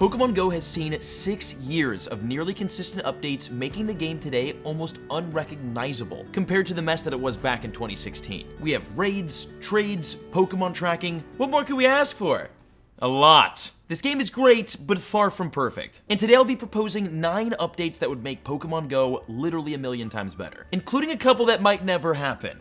Pokemon Go has seen 6 years of nearly consistent updates, making the game today almost unrecognizable compared to the mess that it was back in 2016. We have raids, trades, Pokemon tracking. What more could we ask for? A lot. This game is great, but far from perfect. And today I'll be proposing 9 updates that would make Pokemon Go literally a million times better, including a couple that might never happen.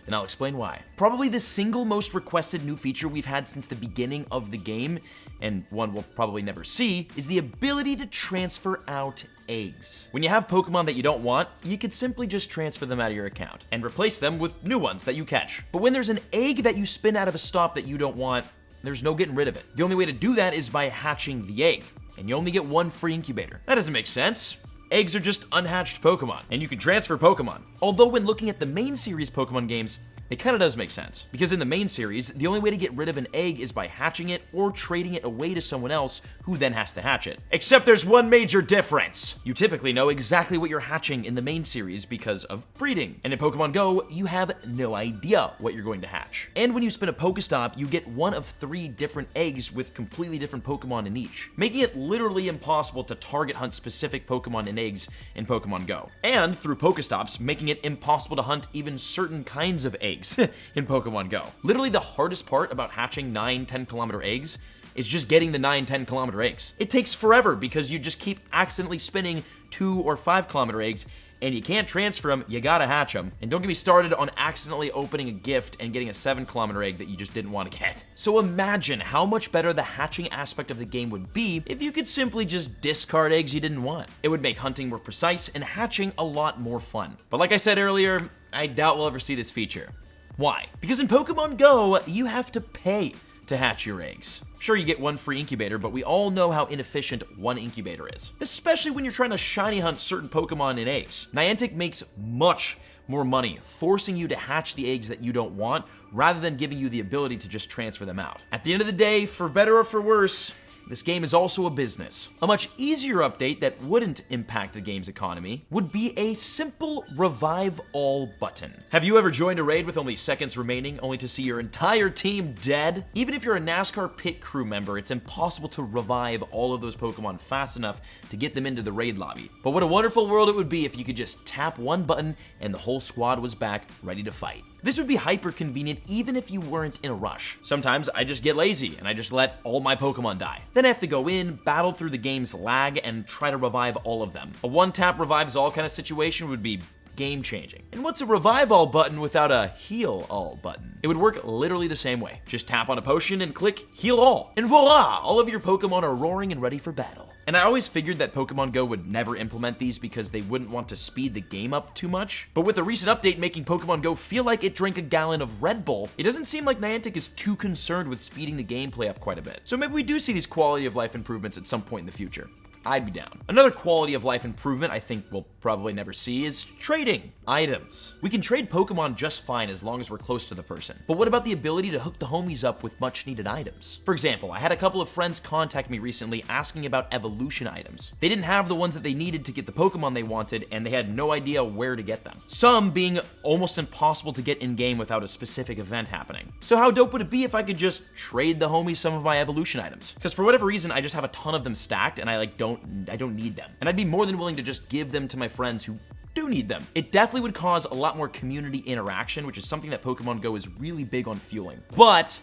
And I'll explain why. Probably the single most requested new feature we've had since the beginning of the game, and one we'll probably never see, is the ability to transfer out eggs. When you have Pokemon that you don't want, you could simply just transfer them out of your account and replace them with new ones that you catch. But when there's an egg that you spin out of a stop that you don't want, there's no getting rid of it. The only way to do that is by hatching the egg, and you only get 1 free incubator. That doesn't make sense. Eggs are just unhatched Pokemon, and you can transfer Pokemon. Although when looking at the main series Pokemon games, it kinda does make sense. Because in the main series, the only way to get rid of an egg is by hatching it or trading it away to someone else who then has to hatch it. Except there's one major difference. You typically know exactly what you're hatching in the main series because of breeding. And in Pokemon Go, you have no idea what you're going to hatch. And when you spin a Pokestop, you get 1 of 3 different eggs with completely different Pokemon in each, making it literally impossible to target hunt specific Pokemon and eggs in Pokemon Go. And through Pokestops, making it impossible to hunt even certain kinds of eggs in Pokemon Go. Literally the hardest part about hatching 9-10 kilometer eggs is just getting the 9-10 kilometer eggs. It takes forever because you just keep accidentally spinning 2 or 5 kilometer eggs, and you can't transfer them, you gotta hatch them. And don't get me started on accidentally opening a gift and getting a 7 kilometer egg that you just didn't want to get. So imagine how much better the hatching aspect of the game would be if you could simply just discard eggs you didn't want. It would make hunting more precise and hatching a lot more fun. But like I said earlier, I doubt we'll ever see this feature. Why? Because in Pokemon Go, you have to pay to hatch your eggs. Sure, you get 1 free incubator, but we all know how inefficient 1 incubator is, especially when you're trying to shiny hunt certain Pokemon in eggs. Niantic makes much more money forcing you to hatch the eggs that you don't want rather than giving you the ability to just transfer them out. At the end of the day, for better or for worse, this game is also a business. A much easier update that wouldn't impact the game's economy would be a simple revive all button. Have you ever joined a raid with only seconds remaining only to see your entire team dead? Even if you're a NASCAR pit crew member, it's impossible to revive all of those Pokemon fast enough to get them into the raid lobby. But what a wonderful world it would be if you could just tap 1 button and the whole squad was back ready to fight. This would be hyper convenient even if you weren't in a rush. Sometimes I just get lazy and I just let all my Pokemon die. Then I have to go in, battle through the game's lag, and try to revive all of them. A 1-tap revives all kind of situation would be game-changing. And what's a revive all button without a heal all button? It would work literally the same way. Just tap on a potion and click heal all. And voila! All of your Pokemon are roaring and ready for battle. And I always figured that Pokemon Go would never implement these because they wouldn't want to speed the game up too much. But with a recent update making Pokemon Go feel like it drank a gallon of Red Bull, it doesn't seem like Niantic is too concerned with speeding the gameplay up quite a bit. So maybe we do see these quality of life improvements at some point in the future. I'd be down. Another quality of life improvement I think we'll probably never see is trading items. We can trade Pokemon just fine as long as we're close to the person. But what about the ability to hook the homies up with much needed items? For example, I had a couple of friends contact me recently asking about evolution items. They didn't have the ones that they needed to get the Pokemon they wanted, and they had no idea where to get them. Some being almost impossible to get in-game without a specific event happening. So how dope would it be if I could just trade the homies some of my evolution items? Because for whatever reason, I just have a ton of them stacked and I don't need them. And I'd be more than willing to just give them to my friends who do need them. It definitely would cause a lot more community interaction, which is something that Pokemon Go is really big on fueling. But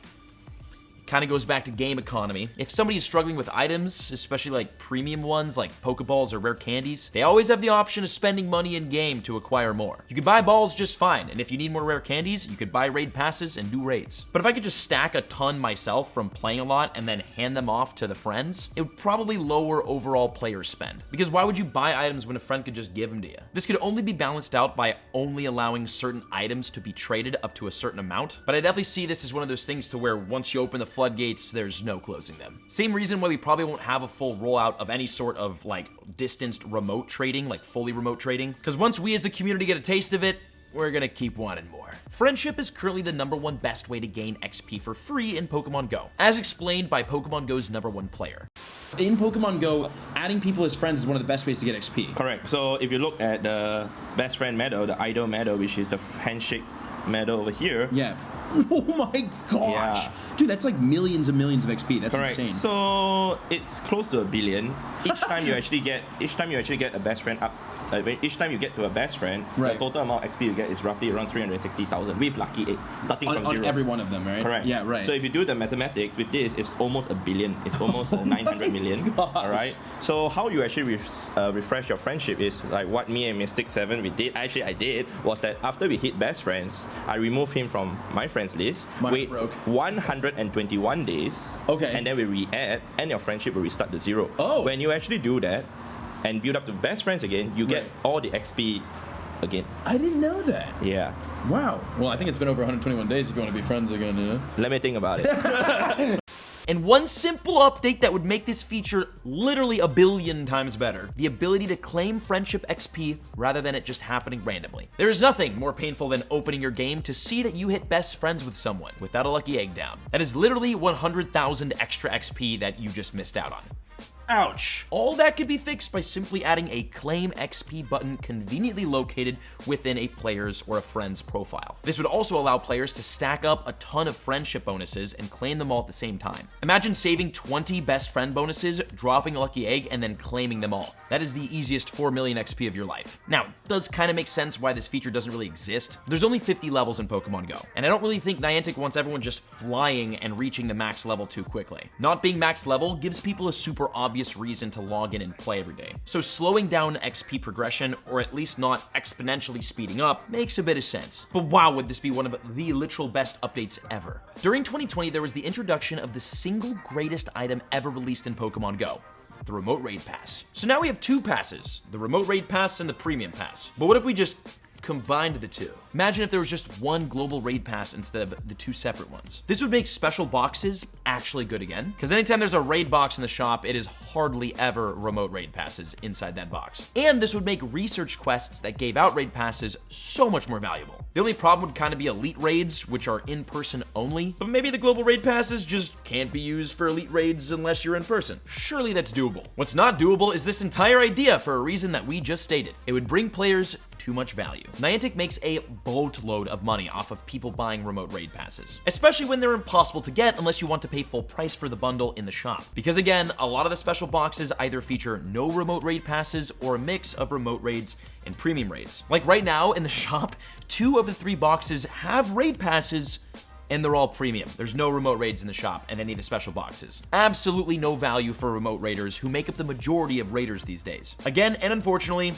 kind of goes back to game economy. If somebody is struggling with items, especially like premium ones like Pokeballs or rare candies, they always have the option of spending money in game to acquire more. You could buy balls just fine, and if you need more rare candies, you could buy raid passes and do raids. But if I could just stack a ton myself from playing a lot and then hand them off to the friends, it would probably lower overall player spend. Because why would you buy items when a friend could just give them to you? This could only be balanced out by only allowing certain items to be traded up to a certain amount, but I definitely see this as one of those things to where once you open the floodgates, there's no closing them. Same reason why we probably won't have a full rollout of any sort of like distanced remote trading, like fully remote trading, because once we as the community get a taste of it, we're gonna keep wanting more. Friendship is currently the #1 best way to gain XP for free in Pokemon Go, as explained by Pokemon Go's #1 player. In Pokemon Go, adding people as friends is one of the best ways to get XP. Correct. So if you look at the best friend medal, the idol medal, which is the handshake medal over here. Yeah. Oh my gosh. Yeah. Dude, that's like millions and millions of XP. That's Correct. insane. So it's close to 1 billion. Each time you actually get a best friend up. Each time you get to a best friend, right. the total amount of XP you get is roughly around 360,000 with lucky 8, starting from 0. On every one of them, right? Correct. Yeah, right. So if you do the mathematics with this, it's almost 1 billion. It's almost 900 million. All right. So how you actually refresh your friendship is like what me and Mystic7 we did. Actually, I did was that after we hit best friends, I removed him from my friends list. Wait 121 days. Okay. And then we re-add, and your friendship will restart to 0. Oh. When you actually do that and build up to best friends again, you get all the XP again. I didn't know that. Yeah. Wow. Well, I think it's been over 121 days if you want to be friends again, you know? Let me think about it. And one simple update that would make this feature literally 1 billion times better: the ability to claim friendship XP rather than it just happening randomly. There is nothing more painful than opening your game to see that you hit best friends with someone without a lucky egg down. That is literally 100,000 extra XP that you just missed out on. Ouch. All that could be fixed by simply adding a Claim XP button conveniently located within a player's or a friend's profile. This would also allow players to stack up a ton of friendship bonuses and claim them all at the same time. Imagine saving 20 best friend bonuses, dropping a lucky egg, and then claiming them all. That is the easiest 4 million XP of your life. Now, it does kind of make sense why this feature doesn't really exist. There's only 50 levels in Pokemon Go, and I don't really think Niantic wants everyone just flying and reaching the max level too quickly. Not being max level gives people a super obvious reason to log in and play every day. So slowing down XP progression, or at least not exponentially speeding up, makes a bit of sense. But wow, would this be one of the literal best updates ever. During 2020, there was the introduction of the single greatest item ever released in Pokemon Go: the Remote Raid Pass. So now we have 2 passes, the Remote Raid Pass and the Premium Pass. But what if we just combined the 2? Imagine if there was just one global raid pass instead of the 2 separate ones. This would make special boxes actually good again, because anytime there's a raid box in the shop, it is hardly ever remote raid passes inside that box. And this would make research quests that gave out raid passes so much more valuable. The only problem would kind of be elite raids, which are in-person only, but maybe the global raid passes just can't be used for elite raids unless you're in person. Surely that's doable. What's not doable is this entire idea for a reason that we just stated. It would bring players too much value. Niantic makes a boatload of money off of people buying remote raid passes, especially when they're impossible to get unless you want to pay full price for the bundle in the shop. Because again, a lot of the special boxes either feature no remote raid passes or a mix of remote raids and premium raids. Like right now in the shop, 2 of the 3 boxes have raid passes, and they're all premium. There's no remote raids in the shop and any of the special boxes. Absolutely no value for remote raiders who make up the majority of raiders these days. Again, and unfortunately,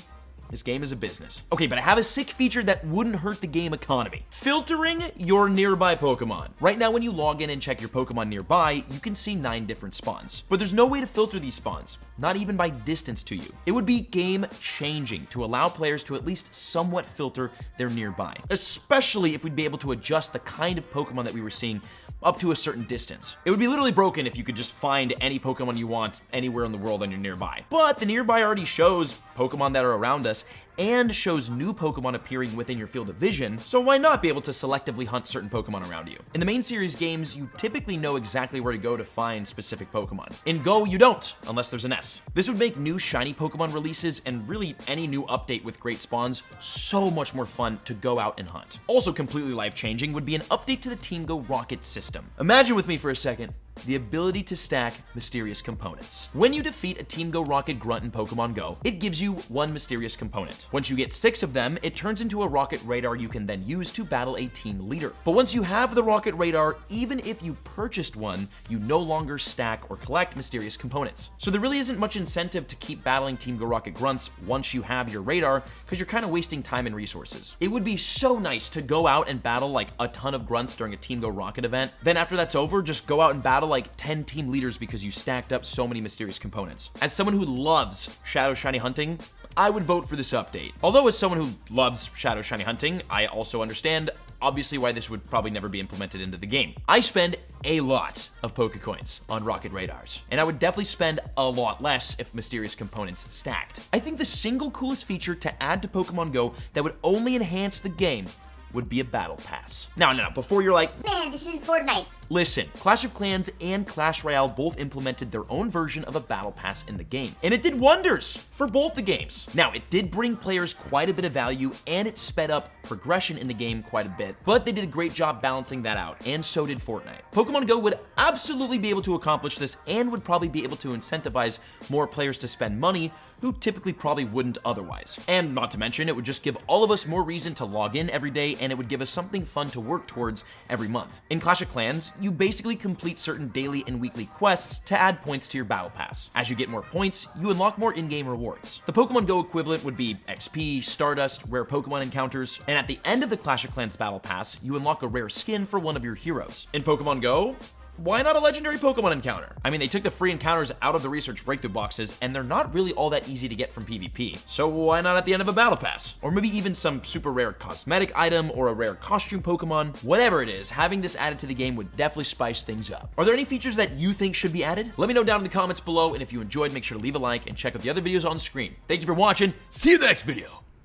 this game is a business. Okay, but I have a sick feature that wouldn't hurt the game economy: filtering your nearby Pokemon. Right now, when you log in and check your Pokemon nearby, you can see 9 different spawns. But there's no way to filter these spawns, not even by distance to you. It would be game-changing to allow players to at least somewhat filter their nearby, especially if we'd be able to adjust the kind of Pokemon that we were seeing up to a certain distance. It would be literally broken if you could just find any Pokemon you want anywhere in the world on your nearby. But the nearby already shows Pokemon that are around us and shows new Pokemon appearing within your field of vision, so why not be able to selectively hunt certain Pokemon around you? In the main series games, you typically know exactly where to go to find specific Pokemon. In Go, you don't, unless there's a nest. This would make new shiny Pokemon releases and really any new update with great spawns so much more fun to go out and hunt. Also completely life-changing would be an update to the Team Go Rocket system. Imagine with me for a second the ability to stack mysterious components. When you defeat a Team Go Rocket grunt in Pokemon Go, it gives you 1 mysterious component. Once you get 6 of them, it turns into a rocket radar you can then use to battle a team leader. But once you have the rocket radar, even if you purchased one, you no longer stack or collect mysterious components. So there really isn't much incentive to keep battling Team Go Rocket grunts once you have your radar, because you're kind of wasting time and resources. It would be so nice to go out and battle like a ton of grunts during a Team Go Rocket event. Then after that's over, just go out and battle like 10 team leaders because you stacked up so many mysterious components. As someone who loves Shadow Shiny hunting, I would vote for this update. Although as someone who loves Shadow Shiny hunting, I also understand obviously why this would probably never be implemented into the game. I spend a lot of Pokecoins on rocket radars, and I would definitely spend a lot less if mysterious components stacked. I think the single coolest feature to add to Pokemon Go that would only enhance the game would be a battle pass. Now, before you're like, man, this isn't Fortnite. Listen, Clash of Clans and Clash Royale both implemented their own version of a battle pass in the game, and it did wonders for both the games. Now, it did bring players quite a bit of value, and it sped up progression in the game quite a bit, but they did a great job balancing that out, and so did Fortnite. Pokemon Go would absolutely be able to accomplish this and would probably be able to incentivize more players to spend money who typically probably wouldn't otherwise. And not to mention, it would just give all of us more reason to log in every day, and it would give us something fun to work towards every month. In Clash of Clans, you basically complete certain daily and weekly quests to add points to your battle pass. As you get more points, you unlock more in-game rewards. The Pokemon Go equivalent would be XP, Stardust, rare Pokemon encounters, and at the end of the Clash of Clans battle pass, you unlock a rare skin for one of your heroes. In Pokemon Go, why not a legendary Pokemon encounter? I mean, they took the free encounters out of the research breakthrough boxes, and they're not really all that easy to get from PvP. So why not at the end of a battle pass? Or maybe even some super rare cosmetic item or a rare costume Pokemon. Whatever it is, having this added to the game would definitely spice things up. Are there any features that you think should be added? Let me know down in the comments below, and if you enjoyed, make sure to leave a like and check out the other videos on screen. Thank you for watching. See you in the next video.